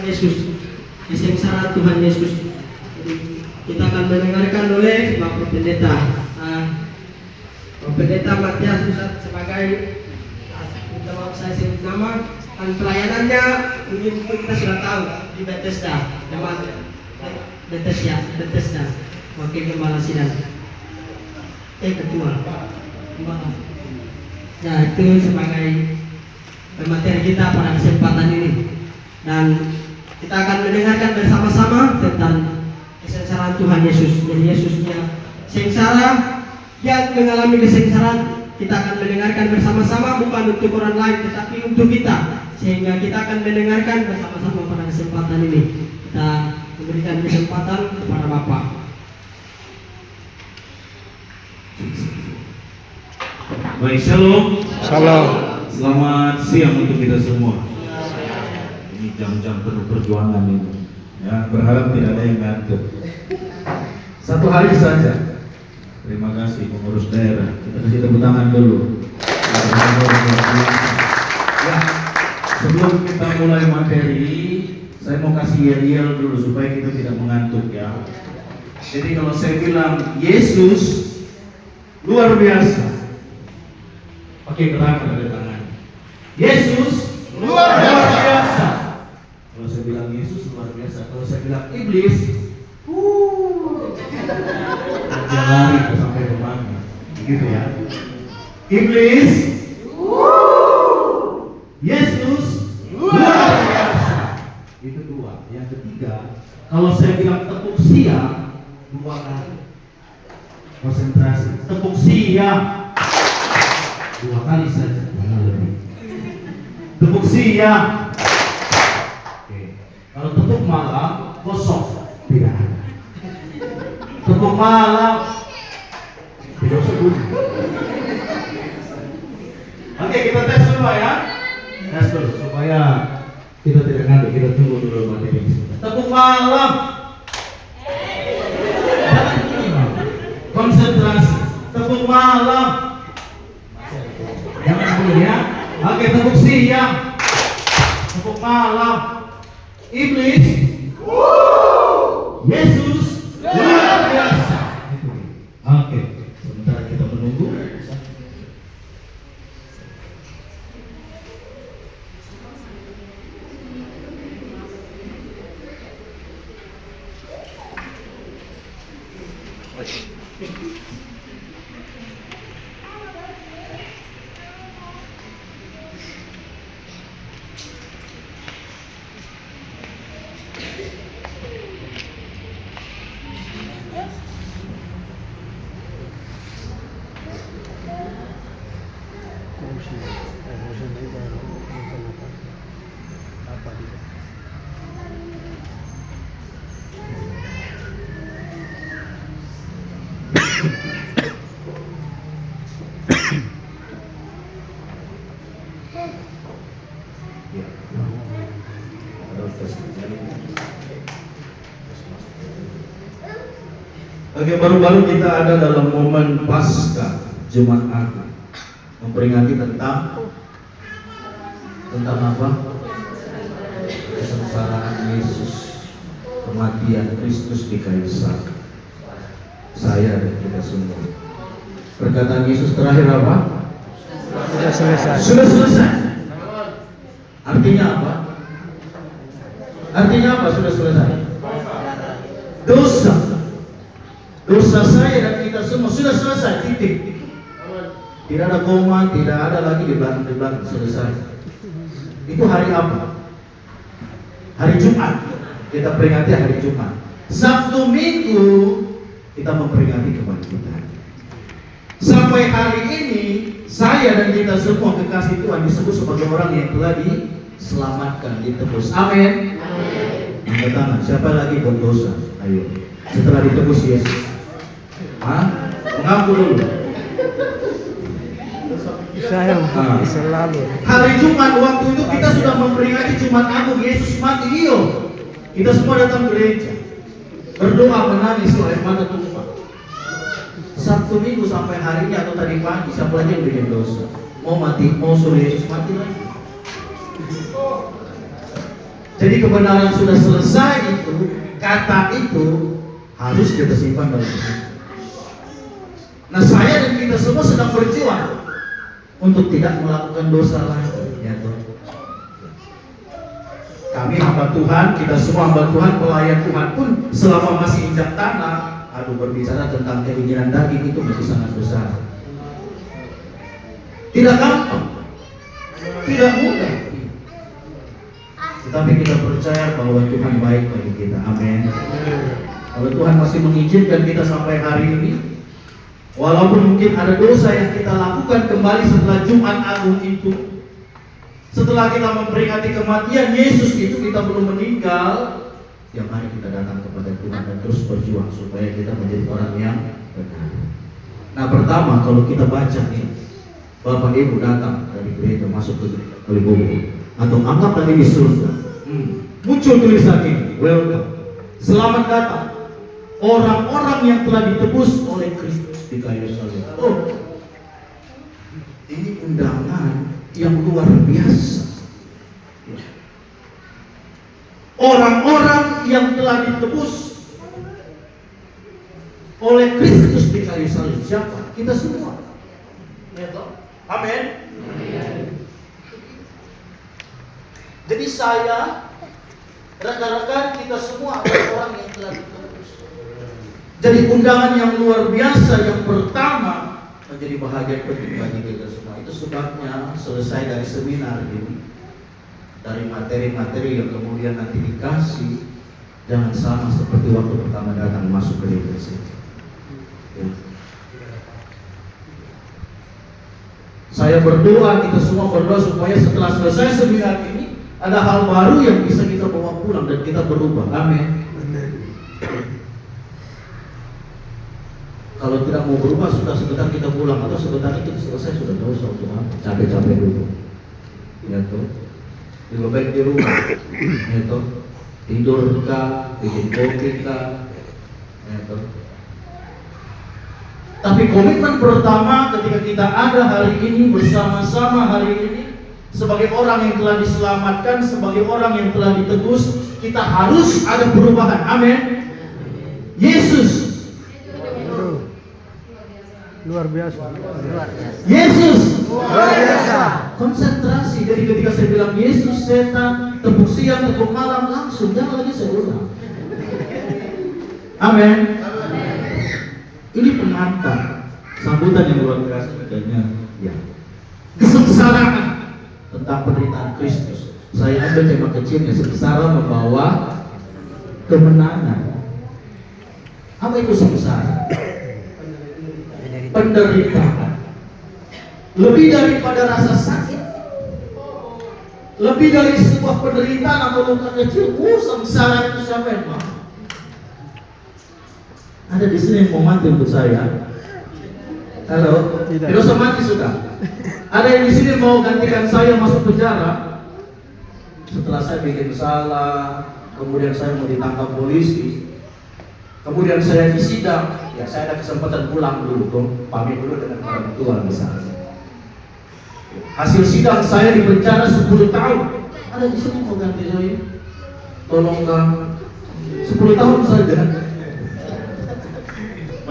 Tuhan Yesus, kesengsaran Tuhan Yesus. Jadi kita akan mendengarkan oleh Bapak Pendeta, Bapak Pendeta Matias Susat sebagai minta maaf saya sebut nama, dan pelayanannya ini kita sudah tahu di Bethesda, jemaat Bethesda, wakil gembala sidang, ketua. Nah itu sebagai materi kita pada kesempatan ini, dan kita akan mendengarkan bersama-sama tentang kesengsaran Tuhan Yesus. Jadi Yesusnya sengsara, yang mengalami kesengsaraan, kita akan mendengarkan bersama-sama, bukan untuk orang lain tetapi untuk kita, sehingga kita akan mendengarkan bersama-sama pada kesempatan ini. Kita memberikan kesempatan kepada Bapak. Baik, shalom. Salam. Selamat siang untuk kita semua. Ini jam-jam penuh perjuangan ini. Ya, berharap tidak ada yang ngantuk. Satu hari saja. Terima kasih pengurus daerah. Kita kasih tepuk tangan dulu. Ya, sebelum kita mulai materi, saya mau kasih yel-yel dulu supaya kita tidak mengantuk ya. Jadi kalau saya bilang Yesus luar biasa, pakai gerakan dari tangan. Yesus luar biasa. Kalau saya bilang Yesus luar biasa, kalau saya bilang iblis, dia lari sampai rumahnya, gitu ya. Iblis, Yesus luar biasa. Itu dua. Yang ketiga, kalau saya bilang tepuk siang, dua kali. Konsentrasi. Tepuk siang. Dua kali saja, jangan lebih. Tepuk siang. Oke. Kalau tepuk malam kosong, tidak ada. Tepuk malam tidak usah bunyi. Oke, kita tes dulu ya. Tes dulu supaya kita tidak ngantuk. Kita tunggu dulu materi. Tepuk malam. Konsentrasi. Tepuk malam. Jangan dulu ya. Oke, tepuk siang, tepuk malam. Iblis, Yesus luar biasa. Oke, sementara kita menunggu. Oke, baru-baru kita ada dalam momen Paskah Jumat Agung, memperingati tentang apa? Kesengsaraan Yesus, kematian Kristus di kayu salib. Saya dan kita semua. Perkataan Yesus terakhir apa? Sudah selesai. Sudah selesai. Artinya apa? Artinya apa sudah selesai? Dosa saya dan kita semua sudah selesai, titik. Tidak ada koma, tidak ada lagi di belakang, selesai. Itu hari apa? Hari Jumat. Kita peringati hari Jumat. Sabtu Minggu kita memperingati kebangkitan. Sampai hari ini saya dan kita semua kekasih Tuhan disebut sebagai orang yang telah diselamatkan, ditebus. Amin. Angkat tangan. Siapa lagi berdosa? Ayo. Setelah ditebus Yesus. Mengaku dulu. Saya selalu. Hari Jumat waktu itu kita sudah memperingati Jumat Agung, Yesus mati. Iyo. Kita semua datang gereja, berdoa, menangis, air mata tumpah. Sabtu Minggu sampai hari ini atau tadi pagi, siapa lagi yang bikin dosa? Mau mati, mau suruh Yesus mati lagi. Jadi kebenaran sudah selesai itu, kata itu harus kita simpan dalam hati. Nah, saya dan kita semua sedang berjuang untuk tidak melakukan dosa lagi, ya Tuhan. Kami hamba Tuhan, kita semua hamba Tuhan, pelayan Tuhan pun selama masih injak tanah, berbicara tentang keinginan daging itu masih sangat besar. Tidak gampang, tidak mudah. Tetapi kita percaya bahwa Tuhan baik bagi kita. Amin. Kalau Tuhan masih mengizinkan kita sampai hari ini, walaupun mungkin ada dosa yang kita lakukan kembali setelah Jumat Agung itu, setelah kita memperingati kematian Yesus itu, kita belum meninggal, ya mari kita datang kepada Tuhan dan terus berjuang supaya kita menjadi orang yang benar. Nah, pertama kalau kita baca nih, Bapak Ibu datang dari gereja masuk ke Kalibobo atau anggaplah ini surga, muncul tulisan ini, welcome, selamat datang orang-orang yang telah ditebus oleh Kristus di kayu salib. Oh, ini undangan yang luar biasa. Orang-orang yang telah ditebus oleh Kristus di kayu salib. Siapa? Kita semua. Ya toh? Amin. Jadi saya, rekan-rekan, kita semua adalah orang yang telah ditebus. Jadi undangan yang luar biasa yang pertama menjadi bahagia penting bagi kita semua. Itu sebabnya selesai dari seminar ini, dari materi-materi yang kemudian nanti dikasih, jangan sama seperti waktu pertama datang masuk ke universitas. Ya. Saya berdoa, kita semua berdoa supaya setelah selesai seminar ini ada hal baru yang bisa kita bawa pulang dan kita berubah. Amin. Kalau tidak mau berubah, sudah sebentar kita pulang atau sebentar itu selesai sudah dosa untuk apa? Capek-capek dulu. Ya tuh. Lebih baik di rumah. Ya tuh. Tidur kah, bikin kopi kah. Ya tuh. Tapi komitmen pertama ketika kita ada hari ini bersama-sama hari ini sebagai orang yang telah diselamatkan, sebagai orang yang telah ditebus, kita harus ada perubahan. Amin. Yesus Luar biasa. Yesus Luar biasa. konsentrasi. Jadi ketika saya bilang Yesus, setan, tepuk siang, tepuk malam, langsung jangan lagi saya ulang. Amin. Ini pengantar sambutan yang luar biasa katanya. Ya. Kesengsaraan tentang penderitaan Kristus. Saya ambil tema kecilnya, sengsara membawa kemenangan. Apa itu sengsara? Penderitaan. Lebih daripada rasa sakit, lebih dari sebuah penderitaan atau luka kecil. Sengsara itu siapa yang mau? Ada di sini yang mau mati untuk saya? Halo? Tidak usah mati sudah. Ada yang di sini mau gantikan saya masuk penjara setelah saya bikin salah, kemudian saya mau ditangkap polisi, kemudian saya disidang, ya saya ada kesempatan pulang dulu, pamit dulu dengan orang tua misalnya. Hasil sidang saya di penjara 10 tahun. Ada di sini mau ganti saya? Tolong Kang, 10 tahun saja.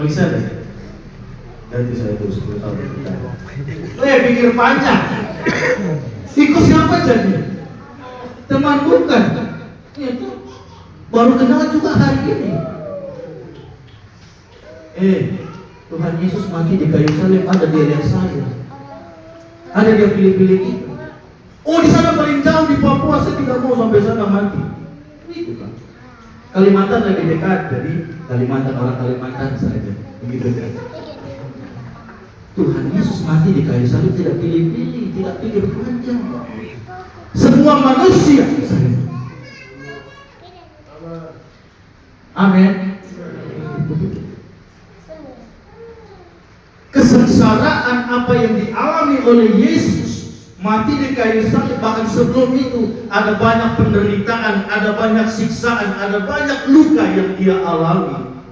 Bisa deh. Ganti saya terus 10 tahun. Pikir panjang. Ikut siapa jadi? Teman bukan? Itu baru kenal juga hari ini. Tuhan Yesus mati di kayu salib, ada dia lihat saya. Ada dia pilih-pilih kita. Oh, di sana paling jauh di Papua, saya tidak mau sampai sana mati. Itu kan. Kalimantan lebih dekat, jadi Kalimantan, orang Kalimantan saja. Begitu kan. Tuhan Yesus mati di kayu salib tidak pilih-pilih, tidak pikir panjang. Semua manusia. Amin. Kesengsaraan apa yang dialami oleh Yesus mati di kayu salib, bahkan sebelum itu ada banyak penderitaan, ada banyak siksaan, ada banyak luka yang dia alami.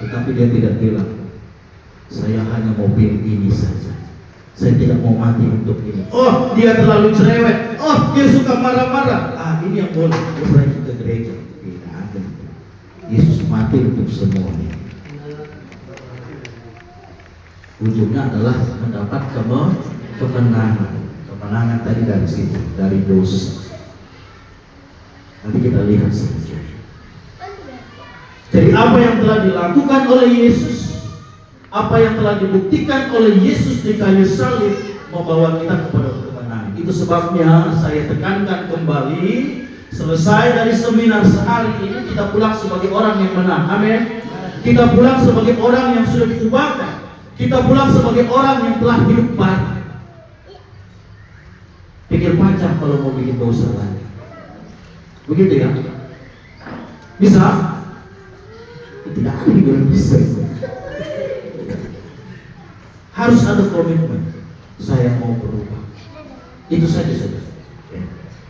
Tetapi dia tidak bilang, saya hanya mau pilih ini saja. Saya tidak mau mati untuk ini. Oh, dia terlalu cerewet. Oh, dia suka marah-marah. Ah, ini yang boleh. Dia pergi ke gereja. Tidak ada. Yesus mati untuk semuanya. Ujungnya adalah mendapat kemenangan. Kemenangan tadi dari situ, dari dosa. Nanti kita lihat saja. Jadi apa yang telah dilakukan oleh Yesus, apa yang telah dibuktikan oleh Yesus di kayu salib membawa kita kepada kemenangan. Itu sebabnya saya tekankan kembali, selesai dari seminar sehari ini kita pulang sebagai orang yang menang. Amin. Kita pulang sebagai orang yang sudah diubahkan. Kita pulang sebagai orang yang telah hidup baru. Pikir panjang kalau mau bikin dosa lagi. Begitu ya? Bisa? Tidak ada yang bisa. Harus ada komitmen. Saya mau berubah. Itu saja saudara.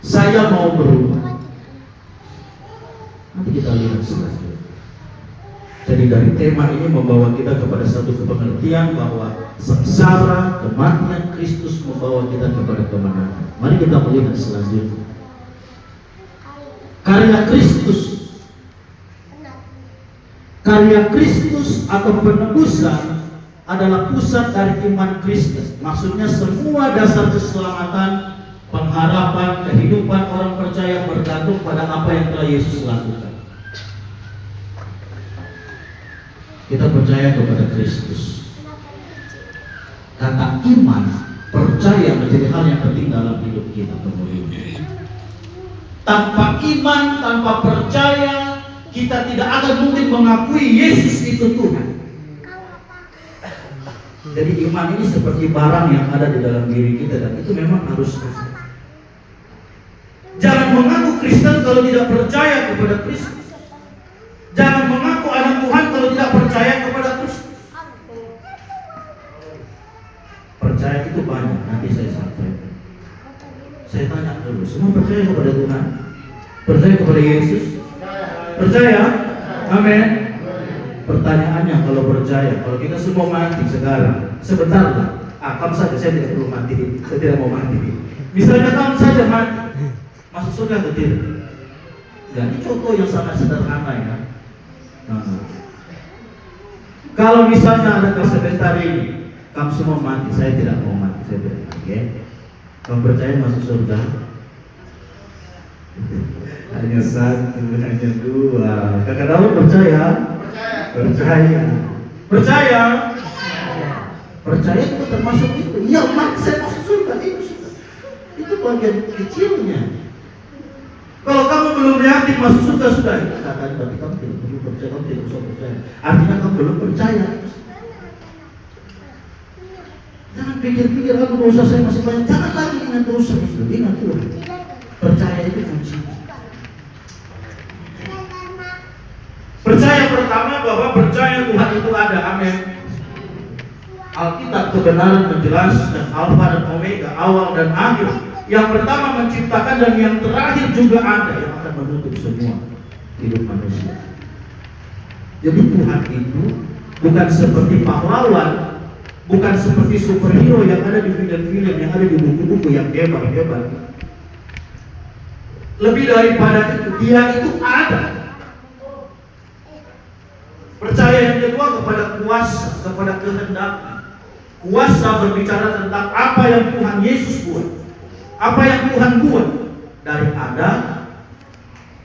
Saya mau berubah. Nanti kita lihat selanjutnya. Jadi dari tema ini membawa kita kepada satu pengertian bahwa sengsara kematian Kristus membawa kita kepada kemenangan. Mari kita melihat selanjutnya. Karya Kristus atau penebusan adalah pusat dari iman Kristen. Maksudnya semua dasar keselamatan, pengharapan, kehidupan orang percaya bergantung pada apa yang telah Yesus lakukan. Kita percaya kepada Kristus. Kata iman, percaya menjadi hal yang penting dalam hidup kita kemudian. Tanpa iman, tanpa percaya, kita tidak akan mungkin mengakui Yesus itu Tuhan. Jadi iman ini seperti barang yang ada di dalam diri kita dan itu memang harus. Jangan mengaku Kristen kalau tidak percaya kepada Kristus. Jangan mengaku anak Tuhan kalau tidak percaya kepada Kristus. Percaya itu banyak, nanti saya sampaikan. Saya tanya dulu, semua percaya kepada Tuhan? Percaya kepada Yesus? Percaya? Amin. Pertanyaannya kalau percaya, kalau kita semua mati sekarang, sebentar lah. Kamu saja, saya tidak perlu mati. Saya tidak mau mati. Misalnya kamu saja mati, masuk surga atau tidak? Jadi contoh yang sangat sederhana ya. Kalau misalnya ada sebentar ini, kamu semua mati, saya tidak mau mati, saya tidak mati. Ya? Kamu percaya masuk surga? Hanya satu, hanya dua. Kakak Daud percaya? Percaya. Percaya? Percaya itu termasuk itu. Iya, mati saya masuk surga itu bagian kecilnya. Kalau kamu belum yakin masuk surga sudah, katakan berarti kamu tidak perlu percaya, kamu tidak usah percaya. Artinya kamu belum percaya. Jangan pikir-pikir aku dosa saya masih banyak. Jangan lagi ingat dosa itu. Ingat Tuhan. Percaya itu kunci. Percaya pertama bahwa percaya Tuhan itu ada. Amin. Alkitab kebenaran menjelaskan Alfa dan Omega, awal dan akhir. Yang pertama menciptakan dan yang terakhir juga ada yang akan menutup semua hidup manusia. Jadi Tuhan itu bukan seperti pahlawan, bukan seperti superhero yang ada di film-film, yang ada di buku-buku yang hebat-hebat. Lebih daripada itu, Dia itu ada. Percaya yang kedua kepada kuasa, kepada kehendak. Kuasa berbicara tentang apa yang Tuhan Yesus buat. Apa yang Tuhan buat, dari ada,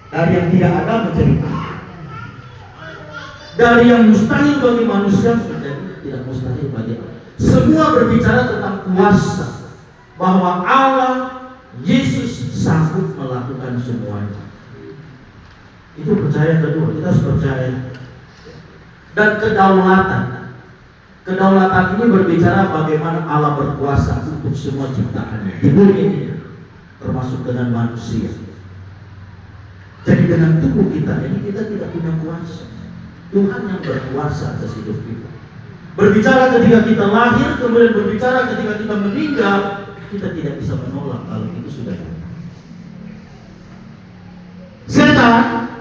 dari yang tidak ada menjadi ada. Dari yang mustahil bagi manusia menjadi tidak mustahil bagi Allah. Semua berbicara tentang kuasa, bahwa Allah, Yesus sanggup melakukan semuanya. Itu percaya kedua, kita harus percaya. Dan kedaulatan. Kedaulatan ini berbicara bagaimana Allah berkuasa untuk semua ciptaannya di bumi ini, termasuk dengan manusia. Jadi dengan tubuh kita ini kita tidak punya kuasa. Tuhan yang berkuasa atas hidup kita. Berbicara ketika kita lahir, kemudian berbicara ketika kita meninggal, kita tidak bisa menolak kalau itu sudah ada. Setan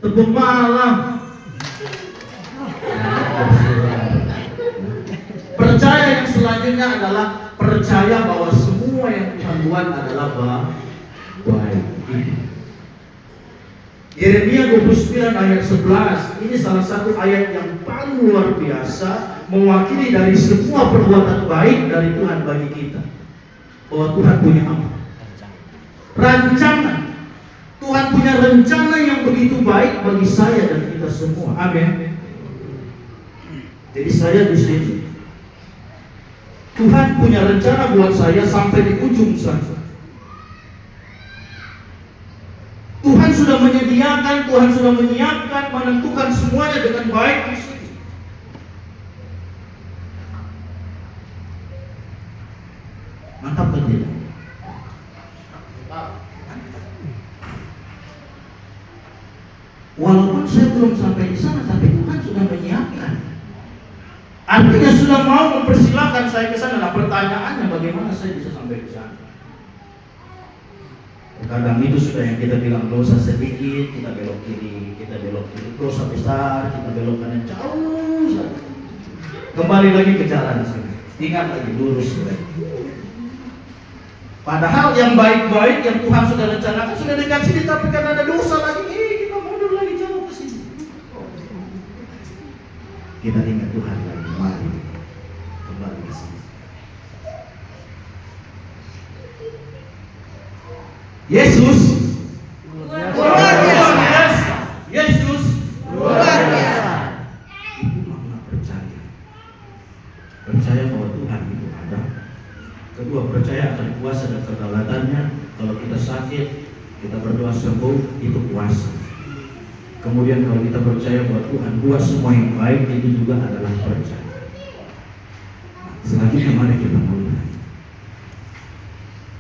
tepuk malam. selanjutnya adalah percaya bahwa semua yang Tuhan buat adalah baik. Yeremia 29 ayat 11, ini salah satu ayat yang paling luar biasa, mewakili dari semua perbuatan baik dari Tuhan bagi kita. Bahwa Tuhan punya apa? Rancangan. Tuhan punya rencana yang begitu baik bagi saya dan kita semua. Amin. Jadi saya di sini, Tuhan punya rencana buat saya sampai di ujung sana. Tuhan sudah menyediakan, Tuhan sudah menyiapkan, menentukan semuanya dengan baik di sini. Mantap kan tidak? Walaupun saya belum sampai di sana, tapi Tuhan sudah menyiapkan. Artinya sudah mau mempersilahkan saya ke sana. Nah, pertanyaannya bagaimana saya bisa sampai di sana? Kadang itu sudah yang kita bilang dosa sedikit, kita belok kiri, dosa besar, kita belok kanan jauh saja. Kembali lagi ke jalan sini. Ingat lagi lurus lagi. Padahal yang baik-baik yang Tuhan sudah rencanakan sudah dekat sini, tapi karena ada dosa lagi, kita mundur lagi jauh ke sini. Kita ingat Tuhan lagi, mari kembali ke sini. Yesus luar biasa. Yesus luar biasa. Itu makna percaya. Percaya bahwa Tuhan itu ada. Kedua, percaya akan kuasa dan kedaulatannya. Kalau kita sakit, kita berdoa sembuh, itu kuasa. Kemudian kalau kita percaya bahwa Tuhan buat semua yang baik, itu juga adalah percaya. Selanjutnya mari kita mulai.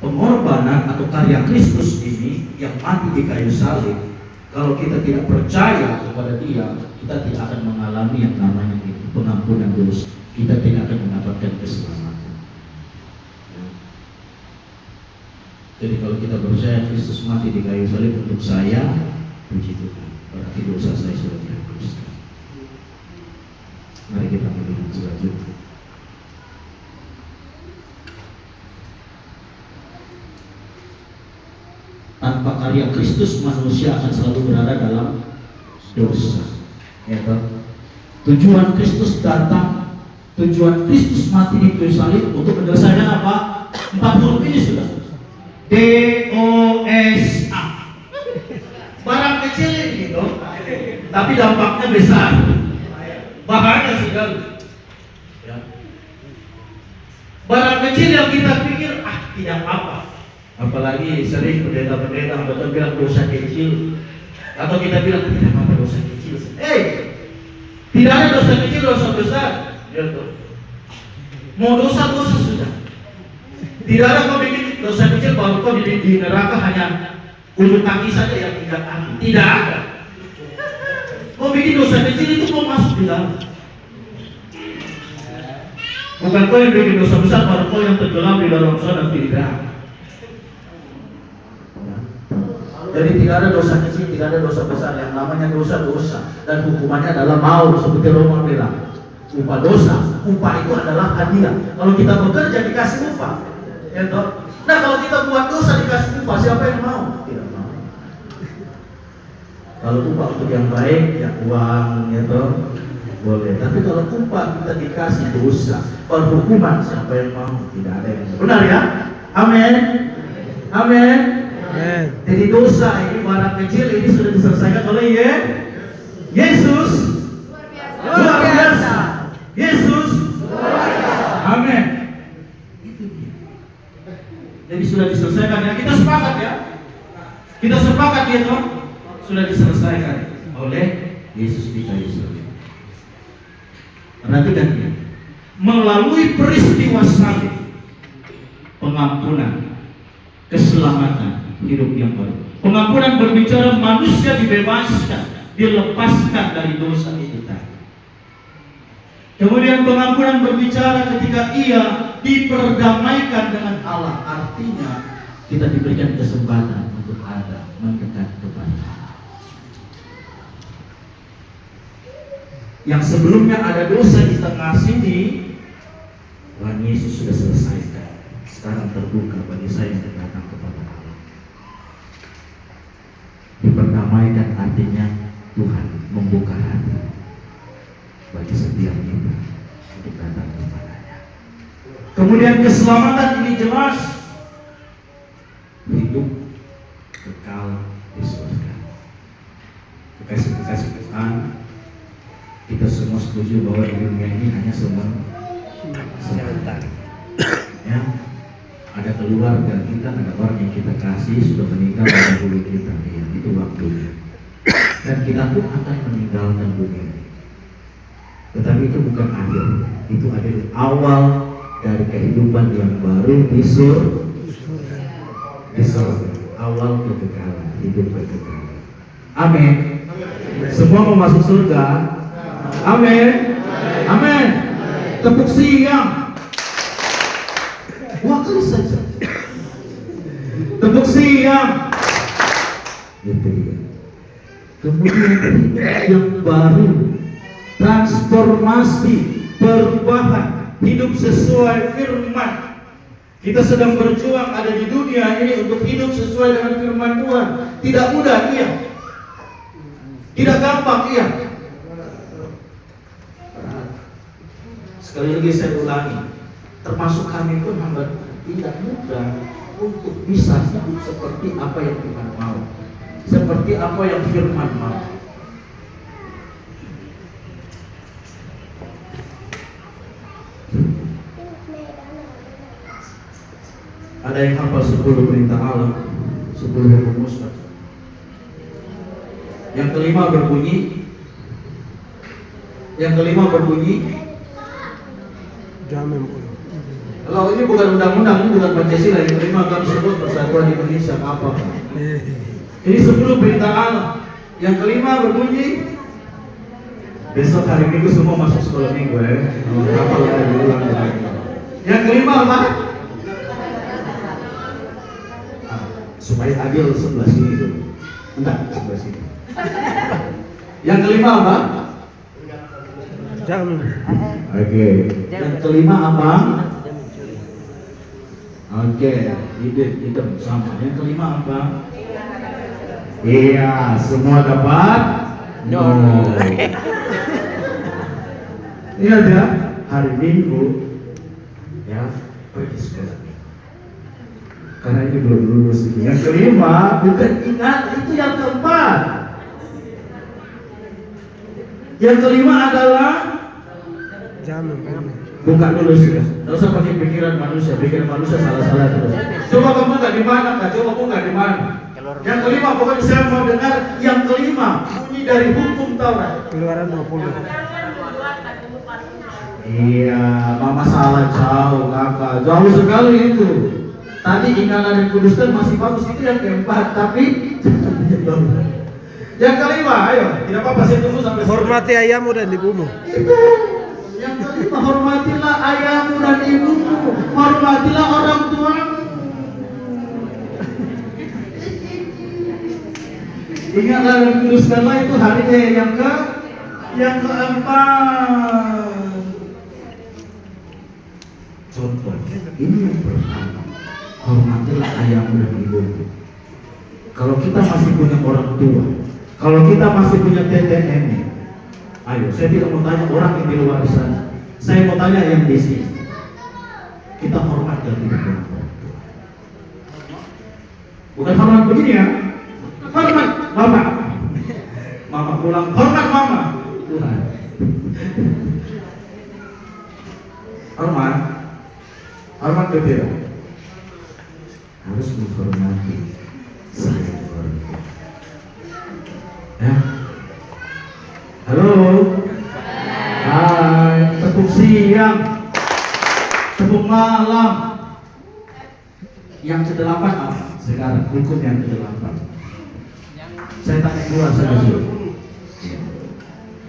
Pengorbanan atau karya Kristus ini yang mati di kayu salib, kalau kita tidak percaya kepada Dia, kita tidak akan mengalami yang namanya itu pengampunan dosa. Kita tidak akan mendapatkan keselamatan. Jadi kalau kita percaya Kristus mati di kayu salib untuk saya, puji Tuhan, berarti dosa saya sudah dihapuskan. Mari kita melihat selanjutnya. Tanpa karya Kristus, manusia akan selalu berada dalam dosa. Ya, tujuan Kristus datang, tujuan Kristus mati di kayu salib untuk menyelesaikan apa? 4 huruf ini sudah. DOSA. Barang kecil ini gitu, tapi dampaknya besar. Bahaya sekali. Ya. Barang kecil yang kita pikir tidak apa. Apalagi sering pendeta-pendeta betul bilang dosa kecil, atau kita bilang tidak apa dosa kecil. Tidak ada dosa kecil, dosa besar. Ya, tuh. Mau dosa sudah. Tidak ada kau bikin dosa kecil baru kau di neraka hanya ujung kaki saja yang tinggal kaki. Tidak ada. Kau bikin dosa kecil itu kau masuk di dalam. Bukan kau yang bikin dosa besar baru kau yang tenggelam di dalam sana, tidak. Jadi tidak ada dosa kecil, tidak ada dosa besar. Yang namanya dosa dan hukumannya adalah maut, seperti Roma bilang. Upah dosa, upah itu adalah hadiah. Kalau kita bekerja dikasih upah, ya toh. Nah kalau kita buat dosa dikasih upah, siapa yang mau? Tidak mau. Kalau upah untuk yang baik, ya uang, ya toh, boleh. Tapi kalau upah kita dikasih dosa, kalau hukuman siapa yang mau? Tidak ada yang mau. Benar ya? Amin. Amin. Jadi dosa ini barang kecil ini sudah diselesaikan oleh Yesus luar biasa. Yesus luar biasa. Amin. Jadi sudah diselesaikan ya. Kita sepakat ya. Kita sepakat ya toh. Sudah diselesaikan oleh Yesus di kayu salib. Perhatikan ya. Melalui peristiwa salib, pengampunan, keselamatan, hidup yang baru. Pengampunan berbicara manusia dibebaskan, dilepaskan dari dosa itu tadi. Kemudian pengampunan berbicara ketika ia diperdamaikan dengan Allah. Artinya kita diberikan kesempatan untuk ada mendekat kepada Allah. Yang sebelumnya ada dosa di tengah sini, Tuhan Yesus sudah selesaikan. Sekarang terbuka bagi saya yang datang kepada Allah. Diperdamaikan artinya Tuhan membuka hati bagi setiap kita untuk datang kepadanya. Kemudian keselamatan ini jelas, hidup kekal di surga. Kekasih-kekasih Tuhan, kita semua setuju bahwa di dunia ini hanya sebentar. Ya, ada keluarga kita, ada orang yang kita kasih sudah meninggal dahulu kita, ya, itu waktunya. Dan kita pun akan meninggalkan dunia ini. Tetapi itu bukan akhir, itu adalah awal dari kehidupan yang baru di surga. Awal kekekalan, hidup kekekalan. Amin. Semua mau masuk surga. Amin. Amin. Tepuk siang. Dua kali saja. Tepuk siang. Itu dia. Kemudian yang baru, transformasi, perubahan, hidup sesuai firman. Kita sedang berjuang ada di dunia ini untuk hidup sesuai dengan firman Tuhan. Tidak mudah, iya. Tidak gampang, iya. Sekali lagi saya ulangi, termasuk kami pun hamba tidak mudah untuk bisa hidup seperti apa yang Tuhan mau, seperti apa yang firman mau. Ada yang hafal 10 perintah Allah, 10 hukum Musa. Yang kelima berbunyi, Jangan pula. kalau ini bukan undang-undang, ini bukan Pancasila. Yang kelima kami sebut persatuan Indonesia apa? Ini 10 perintah Allah. Yang kelima berbunyi, besok hari Minggu semua masuk sekolah minggu ya. Hafal ya, diulang lagi. Yang kelima apa? Supaya adil sebelah sini dulu. Enggak, sebelah sini. Yang kelima apa? Jangan. Oke. Yang kelima apa? Oke, hidup sama. Yang kelima apa? Iya, semua dapat? No. Iya ada hari Minggu ya pergi sekolah. Karena ini belum lulus itu. Yang kelima, bukan ingat, itu yang keempat. Yang kelima adalah Jangan. bukan lulus ya. Tidak usah pakai pikiran manusia salah-salah terus. Coba kamu buka di mana? Coba buka di mana? Yang kelima, pokoknya saya mau dengar yang kelima bunyi dari hukum Taurat. Keluaran 20. Iya, mama salah jauh kakak, jauh sekali itu. Tadi ingatan dan kuduskan masih bagus, itu yang keempat, tapi yang kelima, ayo, tidak apa-apa saya tunggu sampai Hormati ayahmu dan ibumu. itu. Yang kelima, hormatilah ayahmu dan ibumu, hormatilah orang tuamu. Ingatlah dan kuduskanlah, itu hari yang keempat. Contoh, ini yang pertama. Hormatilah ayahmu dan ibumu. Kalau kita masih punya orang tua, kalau kita masih punya tete nenek, ayo, saya tidak mau tanya orang yang di luar sana, saya mau tanya yang di sini. Kita hormat dan tidak hormat. Bukan hormat begini ya, hormat mama. Mama pulang, hormat mama. Tuhan. Hormat betul. Harus menghormati saya keluarga. Ya. Halo. Hai. Tepuk siang. Tepuk malam. Yang ke-8 apa? Sekarang hukum yang ke-8. Saya tanya dua saja dulu.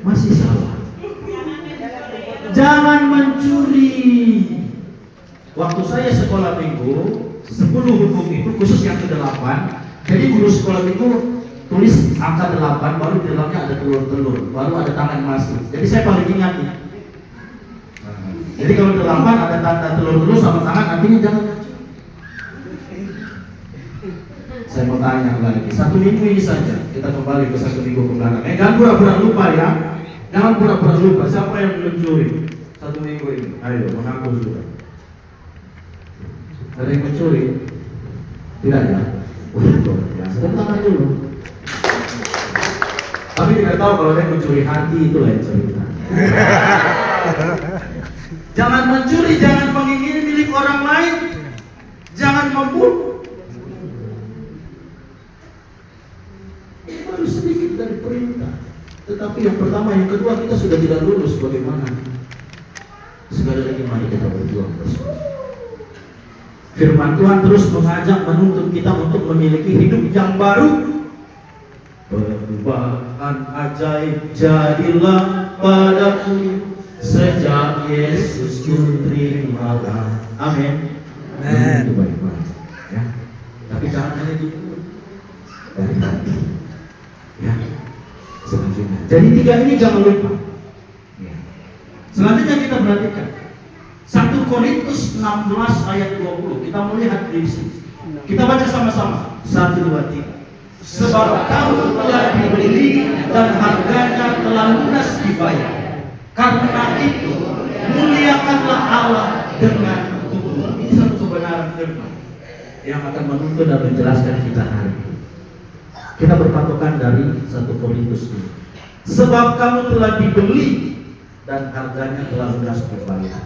Masih salah. Jangan mencuri. Waktu saya sekolah minggu, 10 hukum itu khusus yang ke-8. Jadi guru sekolah minggu tulis angka 8, baru di dalamnya ada telur-telur, baru ada tangan masuk. Jadi saya paling ingat nih. Jadi kalau 8 ada tanda telur-telur sama tangan, artinya jangan mencuri. Saya mau tanya lagi, 1 minggu ini saja, kita kembali ke 1 minggu ke belakang. Jangan pura-pura lupa ya. Jangan pura-pura lupa, siapa yang belum curi 1 minggu ini? Ayo, mengaku sudah. Ada yang mencuri? Tidak ya? Wah, luar biasa. Tepuk tangan dulu. Tapi tidak tahu kalau dia mencuri hati, itu lain cerita. Jangan mencuri, jangan mengingini milik orang lain, jangan membunuh. Ini baru sedikit dari perintah. Tetapi yang pertama, yang kedua, kita sudah tidak lulus. Bagaimana? Sekali lagi mari kita berjuang bersama. Firman Tuhan terus mengajak, menuntut kita untuk memiliki hidup yang baru. Perubahan ajaib jadilah padaku sejak Yesus ku terimalah. Amin. Amin. Itu baik-baik ya. Tapi jangan hanya itu dari hati ya. Selanjutnya, jadi 3 ini jangan lupa ya. Selanjutnya kita perhatikan 1 Korintus 16 ayat 20. Kita melihat di sini. Kita baca sama-sama. 1, 2, 3. Sebab kamu telah dibeli dan harganya telah lunas dibayar. Karena itu muliakanlah Allah dengan tubuh. Ini satu kebenaran firman yang akan menuntun dan menjelaskan kita hari ini. Kita berpatokan dari 1 Korintus ini. Sebab kamu telah dibeli dan harganya telah lunas dibayar.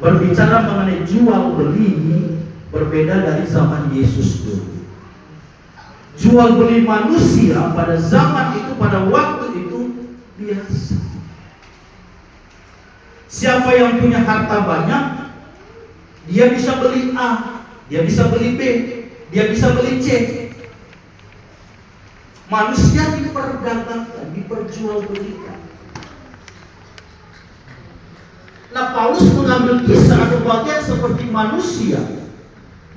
Berbicara mengenai jual beli berbeda dari zaman Yesus dulu. Jual beli manusia pada zaman itu, pada waktu itu biasa. Siapa yang punya harta banyak, dia bisa beli A, dia bisa beli B, dia bisa beli C. Manusia diperdagangkan, diperjualbelikan. Nah, Paulus mengambil kisah atau bagian seperti manusia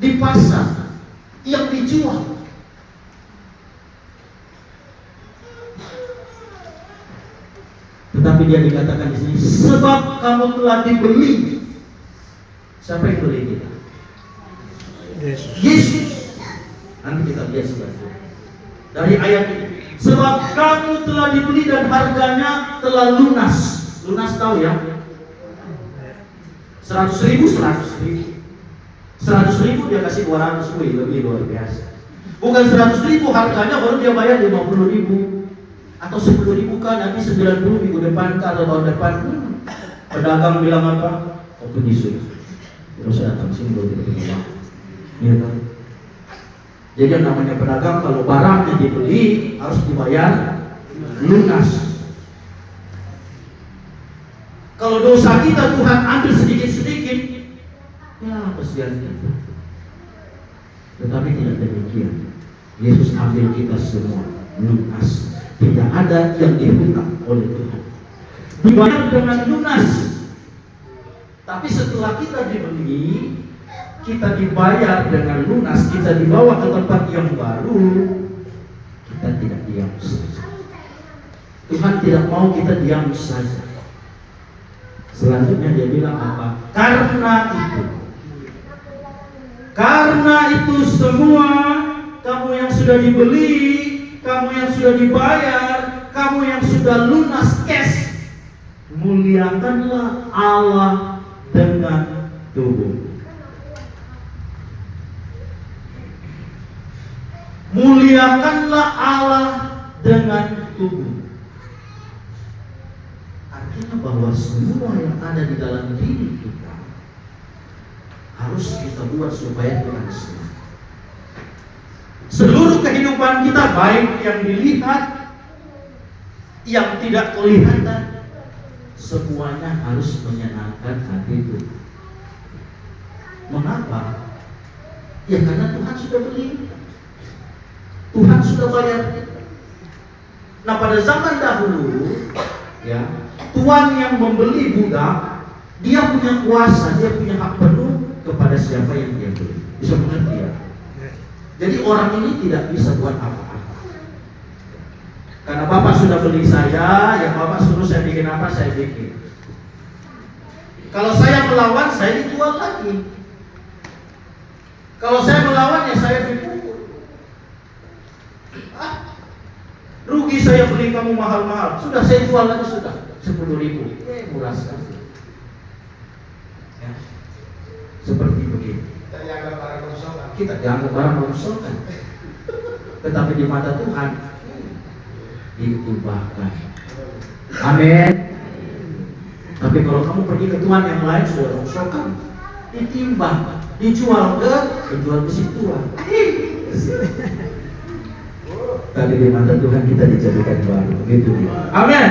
di pasar yang dijual. Tetapi dia dikatakan di sini, sebab kamu telah dibeli. Siapa yang beli kita? Yesus. Yesus. Nanti kita lihat sebentar. Dari ayat ini, sebab kamu telah dibeli dan harganya telah lunas. Lunas tahu ya? 100.000, 100.000. 100.000 dia kasih 200, lebih luar biasa. Bukan 100.000 harganya baru dia bayar 50.000 atau 10.000 kan, nanti 90 minggu depan atau tahun depan. Pedagang bilang apa? Aku disuruh. Terus saya datang sini baru tidak punya uang. Iya kan? Jadi yang namanya pedagang, kalau barangnya dibeli harus dibayar lunas. Kalau dosa kita Tuhan ambil sedikit-sedikit, ya kesian kita. Tetapi tidak demikian. Yesus ambil kita semua lunas. Tidak ada yang dihutang oleh Tuhan. Dibayar dengan lunas. Tapi setelah kita dibeli, kita dibayar dengan lunas, kita dibawa ke tempat yang baru, kita tidak diam saja. Tuhan tidak mau kita diam saja. Selanjutnya dia bilang apa? Karena itu semua, kamu yang sudah dibeli, kamu yang sudah dibayar, kamu yang sudah lunas cash, muliakanlah Allah dengan tubuh. Muliakanlah Allah dengan tubuh. Artinya bahwa semua yang ada di dalam diri kita harus kita buat supaya Tuhan senang. Seluruh kehidupan kita, baik yang dilihat, yang tidak kelihatan, semuanya harus menyenangkan hati Tuhan. Mengapa? Ya karena Tuhan sudah beli. Tuhan sudah bayar kita. Nah, pada zaman dahulu, ya, tuan yang membeli budak, dia punya kuasa, dia punya hak penuh kepada siapa yang dia beli. Bisa mengerti ya? Jadi orang ini tidak bisa buat apa-apa. Karena Bapak sudah beli saya, ya Bapak suruh saya bikin apa, saya bikin. Kalau saya melawan, saya dijual lagi. Kalau saya melawan, ya saya dipukul. Rugi saya beli kamu mahal-mahal. Sudah saya jual lagi sudah 10.000. Murah sekali. Ya. Seperti begitu. Kita dianggap barang merosotkan. Tetapi di mata Tuhan diubahkan. Amin. Tapi kalau kamu pergi ke Tuhan yang lain sudah merosotkan, ditimbang, dijual ke penjual besi tua. Tapi di mata Tuhan kita dijadikan baru. Begitu. Amin.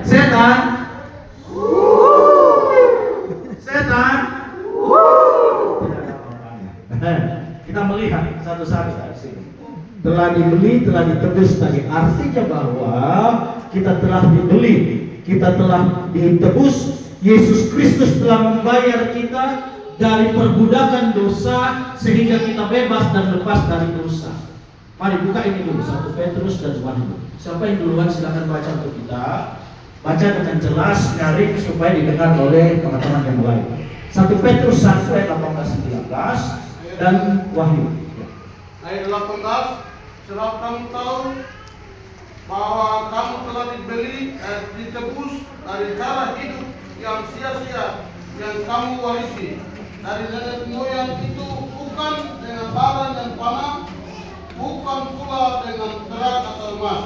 Setan. Setan. Tidak ada apa-apanya. Kita melihat satu-satu dari sini. Telah dibeli, telah ditebus tadi. Artinya bahwa kita telah dibeli, kita telah ditebus. Yesus Kristus telah membayar kita dari perbudakan dosa sehingga kita bebas dan lepas dari dosa. Mari buka ini dulu, 1 Petrus dan Wahyu. Siapa yang duluan silakan baca untuk kita. Baca dengan jelas, nyaring supaya didengar oleh teman-teman yang lain. 1 Petrus 1 ayat 18-19 dan Wahyu. Ayat 18, sebab kamu tahu bahwa kamu telah dibeli, ditebus dari cara hidup yang sia-sia yang kamu warisi dari nenek moyang itu, bukan dengan bara dan panah, bukan pula dengan perak atau emas.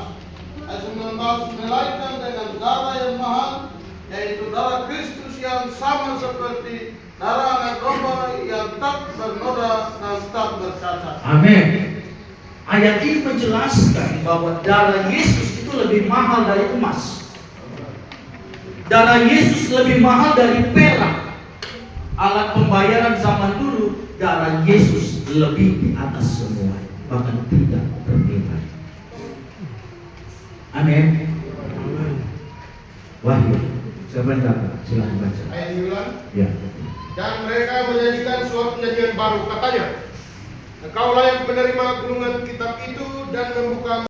Ayat 19, melainkan dengan darah yang mahal, yaitu darah Kristus yang sama seperti darah anak domba yang tak bernoda dan tak bercacat. Amin. Ayat ini menjelaskan bahwa darah Yesus itu lebih mahal dari emas. Darah Yesus lebih mahal dari perak. Alat pembayaran zaman dulu, darah Yesus lebih di atas semua, bahkan tidak ternilai. Amin. Wahyu. Siapa yang dapat? Silahkan baca. Ayat 9. Ya. Dan mereka menyanyikan suatu nyanyian baru, katanya, engkau layak menerima gunungan kitab itu dan membuka